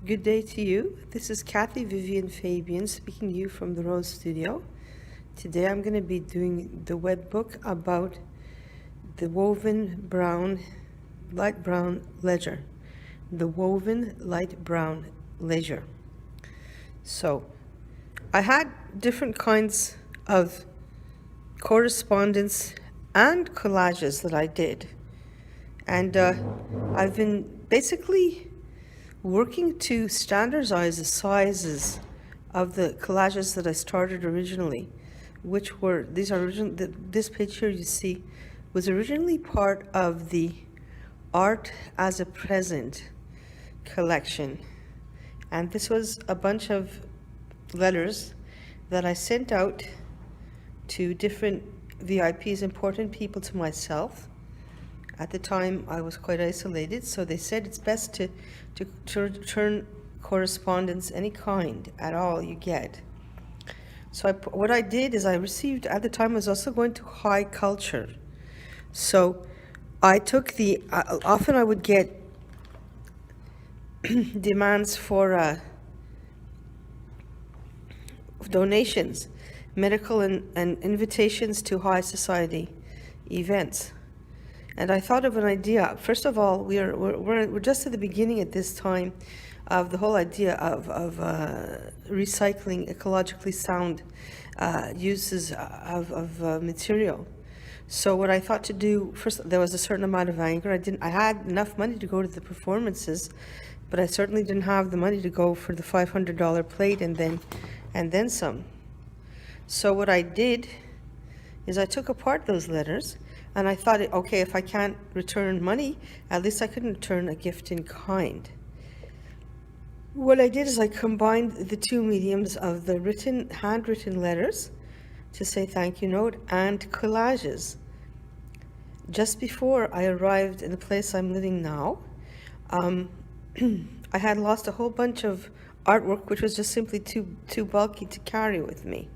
Good day to you. This is Vivian Fabian speaking to you from the Rose Studio. Today I'm going to be doing the web book about the woven light brown ledger. The woven light brown ledger. So I had different kinds of correspondence and collages that I did. And I've been basically working to standardize the sizes of the collages that I started originally, which were, this page here you see was originally part of the Art as a Present collection. And this was a bunch of letters that I sent out to different VIPs, important people to myself. At the time, I was quite isolated, so they said it's best to return correspondence any kind at all you get. So what I did is I received, at the time I was also going to high culture. So I took often I would get demands for donations, medical and invitations to high society events. And I thought of an idea. First of all, we're just at the beginning at this time of the whole idea of recycling ecologically sound uses of material. So what I thought to do, first, there was a certain amount of anger. I had enough money to go to the performances, but I certainly didn't have the money to go for the $500 plate and then some. So what I did is I took apart those letters. And I thought, okay, if I can't return money, at least I could return a gift in kind. What I did is I combined the two mediums of the handwritten letters to say thank you note and collages. Just before I arrived in the place I'm living now, I had lost a whole bunch of artwork, which was just simply too bulky to carry with me.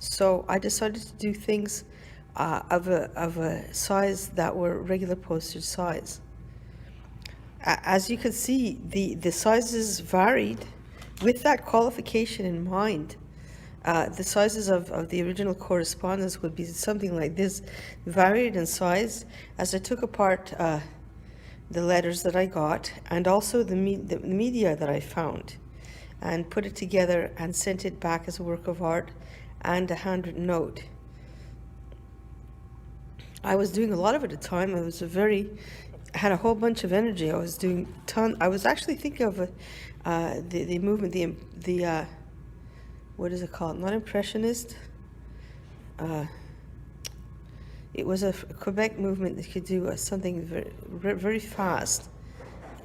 So I decided to do things of a size that were regular postage size. As you can see, the sizes varied with that qualification in mind. The sizes of the original correspondence would be something like this, varied in size as I took apart the letters that I got and also the media that I found and put it together and sent it back as a work of art and a handwritten note. I was doing a lot of it at the time. I had a whole bunch of energy. I was actually thinking of the movement, what is it called? Not impressionist. It was a Quebec movement that could do something very, very fast.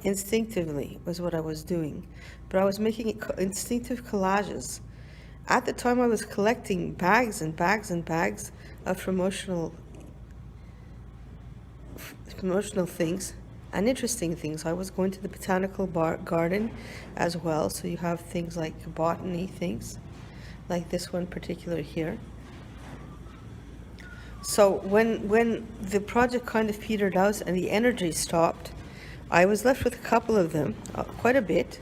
Instinctively was what I was doing. But I was making instinctive collages. At the time I was collecting bags and bags and bags of promotional things and interesting things. I was going to the botanical garden as well, so you have things like botany things, like this one particular here. So when the project kind of petered out and the energy stopped, I was left with a couple of them, quite a bit.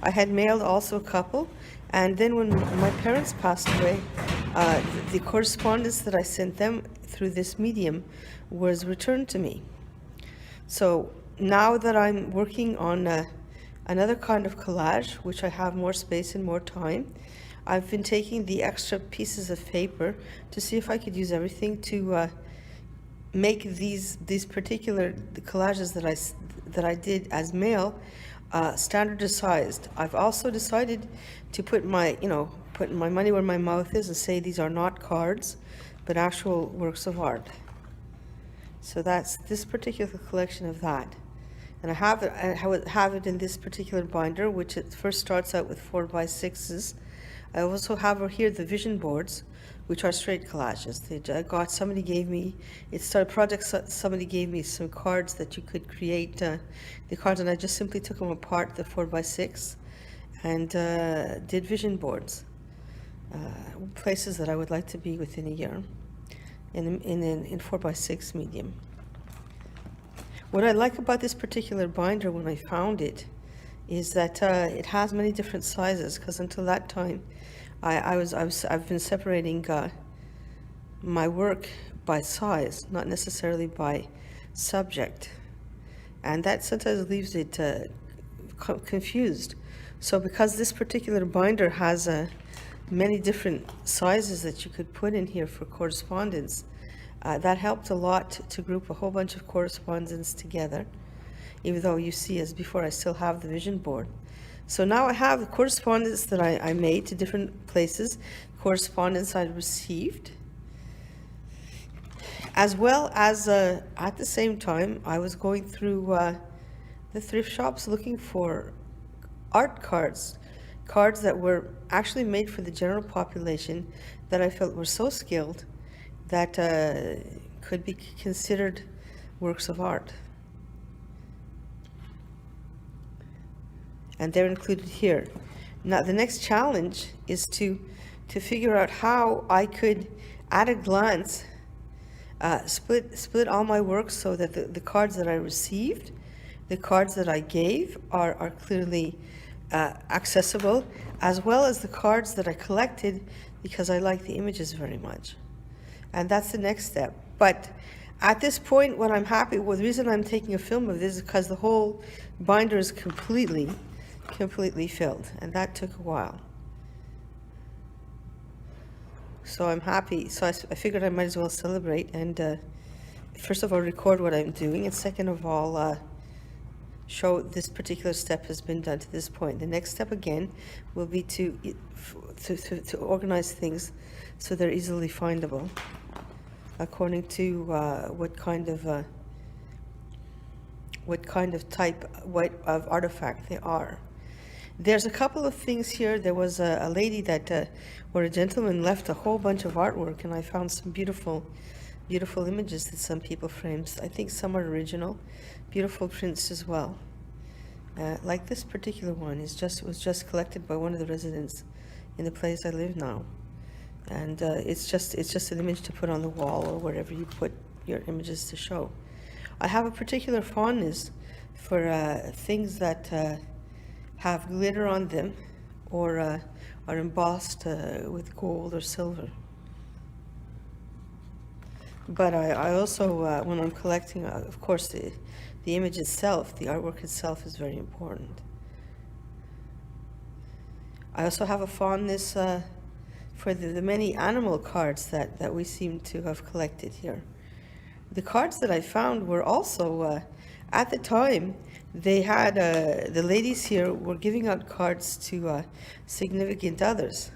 I had mailed also a couple, and then when my parents passed away, the correspondence that I sent them through this medium was returned to me. So now that I'm working on another kind of collage, which I have more space and more time, I've been taking the extra pieces of paper to see if I could use everything to make these particular collages that I did as mail standardized. I've also decided to put my money where my mouth is and say these are not cards, but actual works of art. So that's this particular collection of that. And I have it in this particular binder, which it first starts out with 4x6s. I also have over here the vision boards, which are straight collages. Somebody gave me some cards that you could create the cards, and I just simply took them apart, the 4x6, and did vision boards, places that I would like to be within a year. In 4x6 medium. What I like about this particular binder when I found it is that it has many different sizes, because until that time, I've been separating my work by size, not necessarily by subject, and that sometimes leaves it confused. So because this particular binder has many different sizes that you could put in here for correspondence, that helped a lot to group a whole bunch of correspondence together, even though you see, as before, I still have the vision board. So now I have the correspondence that I made to different places, correspondence I received, as well as at the same time I was going through the thrift shops looking for art cards that were actually made for the general population, that I felt were so skilled that could be considered works of art. And they're included here. Now the next challenge is to figure out how I could, at a glance, split all my work so that the cards that I received, the cards that I gave are clearly accessible, as well as the cards that I collected because I like the images very much. And that's the next step. But at this point, what I'm happy with, the reason I'm taking a film of this is because the whole binder is completely filled, and that took a while. So I'm happy. So I figured I might as well celebrate and first of all record what I'm doing, and second of all show this particular step has been done to this point. The next step again will be to organize things so they're easily findable according to what kind of type of artifact they are. There's a couple of things here. There was a lady that, or a gentleman left a whole bunch of artwork, and I found some beautiful images that some people framed. I think some are original, beautiful prints as well. Like this particular one was just collected by one of the residents in the place I live now, and it's just an image to put on the wall or wherever you put your images to show. I have a particular fondness for things that have glitter on them or are embossed with gold or silver. But I also, when I'm collecting, of course, the image itself, the artwork itself is very important. I also have a fondness for the many animal cards that we seem to have collected here. The cards that I found were also, at the time, they had, the ladies here were giving out cards to significant others.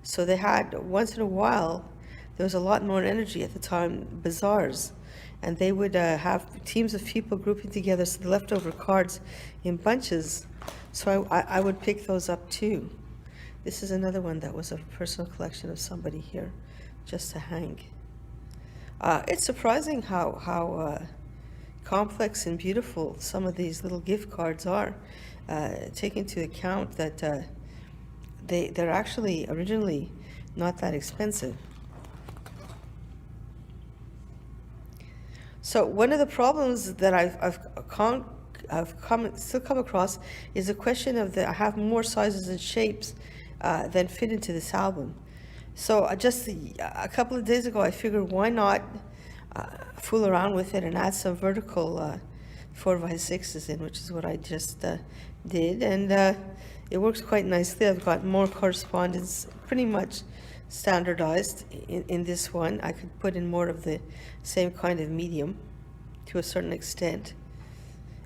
So they had, once in a while, there was a lot more energy at the time, bazaars. And they would have teams of people grouping together, so the leftover cards in bunches. So I would pick those up too. This is another one that was a personal collection of somebody here, just to hang. It's surprising how complex and beautiful some of these little gift cards are, take into account that they're actually originally not that expensive. So one of the problems that I've still come across is the question of I have more sizes and shapes than fit into this album. So just a couple of days ago, I figured why not fool around with it and add some vertical 4x6s in, which is what I just did, and it works quite nicely. I've got more correspondence, pretty much standardized in this one. I could put in more of the same kind of medium to a certain extent,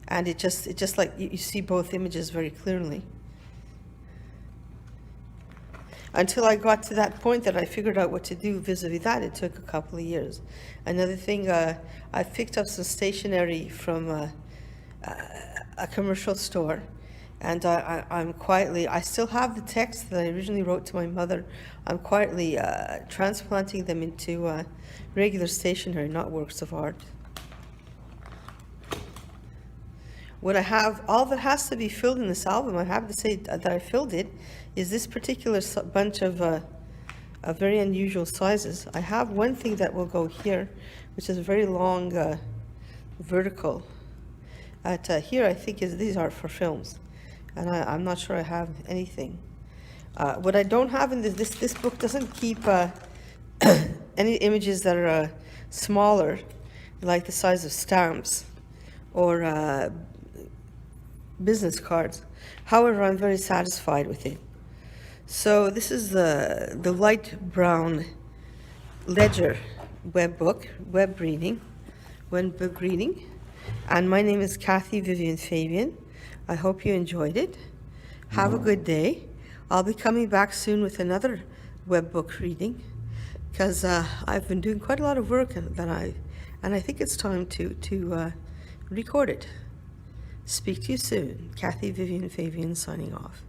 and it just like you see both images very clearly. Until I got to that point that I figured out what to do vis-a-vis that, it took a couple of years. Another thing, I picked up some stationery from a commercial store, and I'm quietly, I still have the text that I originally wrote to my mother. I'm quietly transplanting them into regular stationery, not works of art. What I have, all that has to be filled in this album, I have to say that I filled it, is this particular bunch of very unusual sizes. I have one thing that will go here, which is a very long vertical. Here, I think these are for films. and I'm not sure I have anything. What I don't have in this book doesn't keep any images that are smaller, like the size of stamps or business cards. However, I'm very satisfied with it. So this is the light brown ledger web reading, and my name is KV Vivian Fabian. I hope you enjoyed it. Have a good day. I'll be coming back soon with another web book reading, because I've been doing quite a lot of work, and I think it's time to record it. Speak to you soon. KV Vivian Fabian signing off.